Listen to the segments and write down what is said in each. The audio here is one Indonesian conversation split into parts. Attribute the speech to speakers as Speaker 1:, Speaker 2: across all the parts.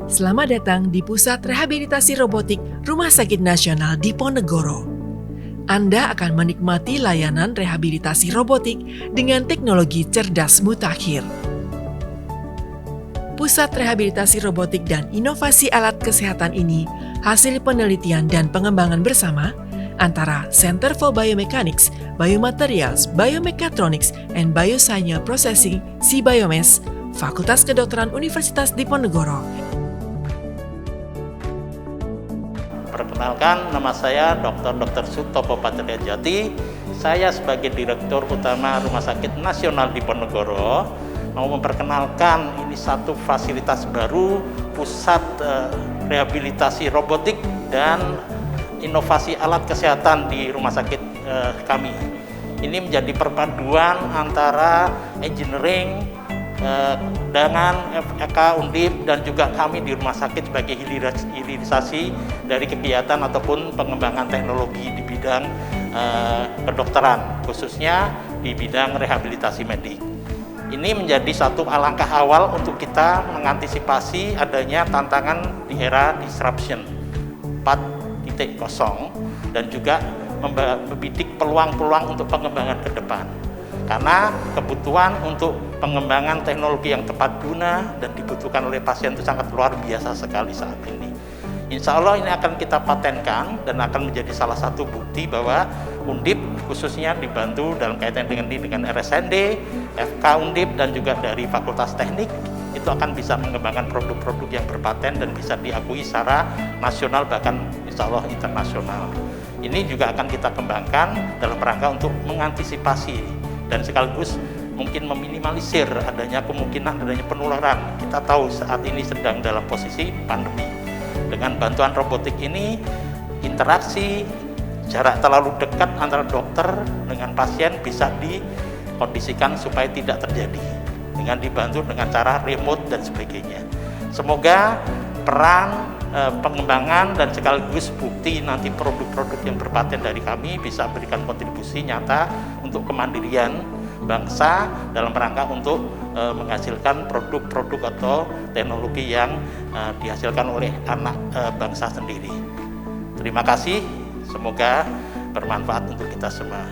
Speaker 1: Selamat datang di Pusat Rehabilitasi Robotik Rumah Sakit Nasional Diponegoro. Anda akan menikmati layanan rehabilitasi robotik dengan teknologi cerdas mutakhir. Pusat Rehabilitasi Robotik dan Inovasi Alat Kesehatan ini hasil penelitian dan pengembangan bersama antara Center for Biomechanics, Biomaterials, Biomechatronics, and Biosignal Processing (CBiomes), Fakultas Kedokteran Universitas Diponegoro.
Speaker 2: Perkenalkan, nama saya Dr. Sutopo Patrijati. Saya sebagai Direktur Utama Rumah Sakit Nasional Diponegoro mau memperkenalkan ini satu fasilitas baru, Pusat Rehabilitasi Robotik dan Inovasi Alat Kesehatan di rumah sakit kami. Ini menjadi perpaduan antara engineering dengan FK Undip dan juga kami di rumah sakit sebagai hilirisasi dari kegiatan ataupun pengembangan teknologi di bidang kedokteran, khususnya di bidang rehabilitasi medik. Ini menjadi satu alangkah awal untuk kita mengantisipasi adanya tantangan di era disruption 4.0 dan juga membidik peluang-peluang untuk pengembangan ke depan. Karena kebutuhan untuk pengembangan teknologi yang tepat guna dan dibutuhkan oleh pasien itu sangat luar biasa sekali saat ini. Insya Allah ini akan kita patenkan dan akan menjadi salah satu bukti bahwa Undip khususnya dibantu dalam kaitan dengan RSND, FK Undip dan juga dari Fakultas Teknik itu akan bisa mengembangkan produk-produk yang berpaten dan bisa diakui secara nasional bahkan insya Allah internasional. Ini juga akan kita kembangkan dalam rangka untuk mengantisipasi dan sekaligus mungkin meminimalisir adanya kemungkinan adanya penularan. Kita tahu saat ini sedang dalam posisi pandemi. Dengan bantuan robotik ini, interaksi jarak terlalu dekat antara dokter dengan pasien bisa dikondisikan supaya tidak terjadi dengan dibantu dengan cara remote dan sebagainya. Semoga peran pengembangan dan sekaligus bukti nanti produk-produk yang berpaten dari kami bisa berikan kontribusi nyata untuk kemandirian bangsa dalam rangka untuk menghasilkan produk-produk atau teknologi yang dihasilkan oleh anak bangsa sendiri. Terima kasih, semoga bermanfaat untuk kita semua.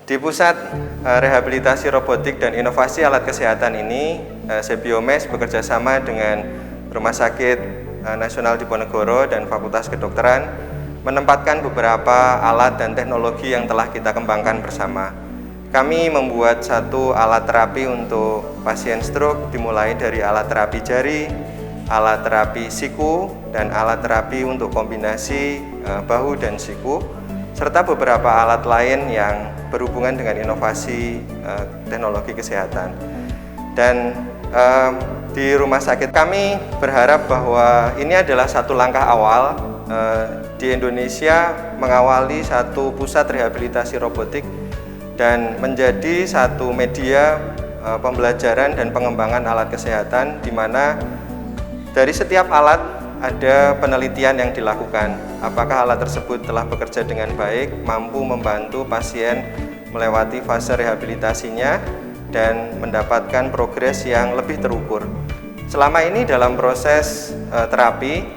Speaker 3: Di Pusat Rehabilitasi Robotik dan Inovasi Alat Kesehatan ini, CBiomes bekerja sama dengan Rumah Sakit Nasional Diponegoro dan Fakultas Kedokteran menempatkan beberapa alat dan teknologi yang telah kita kembangkan bersama. Kami membuat satu alat terapi untuk pasien stroke dimulai dari alat terapi jari, alat terapi siku, dan alat terapi untuk kombinasi bahu dan siku, serta beberapa alat lain yang berhubungan dengan inovasi teknologi kesehatan. Dan di rumah sakit kami berharap bahwa ini adalah satu langkah awal di Indonesia mengawali satu pusat rehabilitasi robotik dan menjadi satu media pembelajaran dan pengembangan alat kesehatan di mana dari setiap alat ada penelitian yang dilakukan. Apakah alat tersebut telah bekerja dengan baik, mampu membantu pasien melewati fase rehabilitasinya dan mendapatkan progres yang lebih terukur. Selama ini dalam proses terapi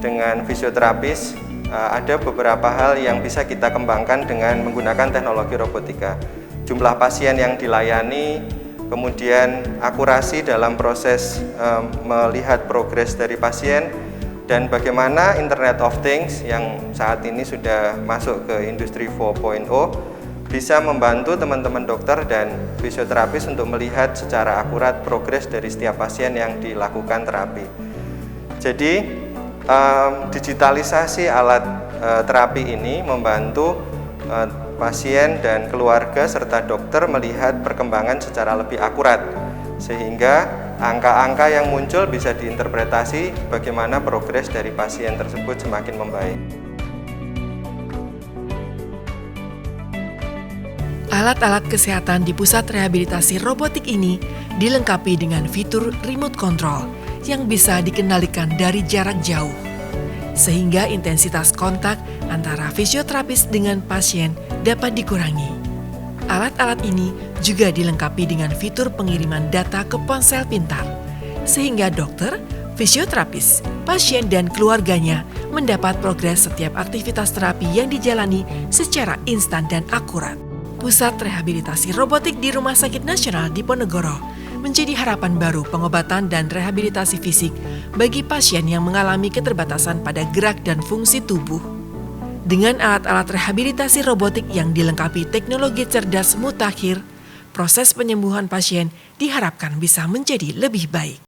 Speaker 3: dengan fisioterapis ada beberapa hal yang bisa kita kembangkan dengan menggunakan teknologi robotika. Jumlah pasien yang dilayani, kemudian akurasi dalam proses melihat progres dari pasien, dan bagaimana Internet of Things yang saat ini sudah masuk ke industri 4.0 bisa membantu teman-teman dokter dan fisioterapis untuk melihat secara akurat progres dari setiap pasien yang dilakukan terapi. Jadi digitalisasi alat terapi ini membantu pasien dan keluarga serta dokter melihat perkembangan secara lebih akurat, sehingga angka-angka yang muncul bisa diinterpretasi bagaimana progres dari pasien tersebut semakin membaik.
Speaker 1: Alat-alat kesehatan di pusat rehabilitasi robotik ini dilengkapi dengan fitur remote control yang bisa dikendalikan dari jarak jauh, sehingga intensitas kontak antara fisioterapis dengan pasien dapat dikurangi. Alat-alat ini juga dilengkapi dengan fitur pengiriman data ke ponsel pintar, sehingga dokter, fisioterapis, pasien, dan keluarganya mendapat progres setiap aktivitas terapi yang dijalani secara instan dan akurat. Pusat Rehabilitasi Robotik di Rumah Sakit Nasional Diponegoro menjadi harapan baru pengobatan dan rehabilitasi fisik bagi pasien yang mengalami keterbatasan pada gerak dan fungsi tubuh. Dengan alat-alat rehabilitasi robotik yang dilengkapi teknologi cerdas mutakhir, proses penyembuhan pasien diharapkan bisa menjadi lebih baik.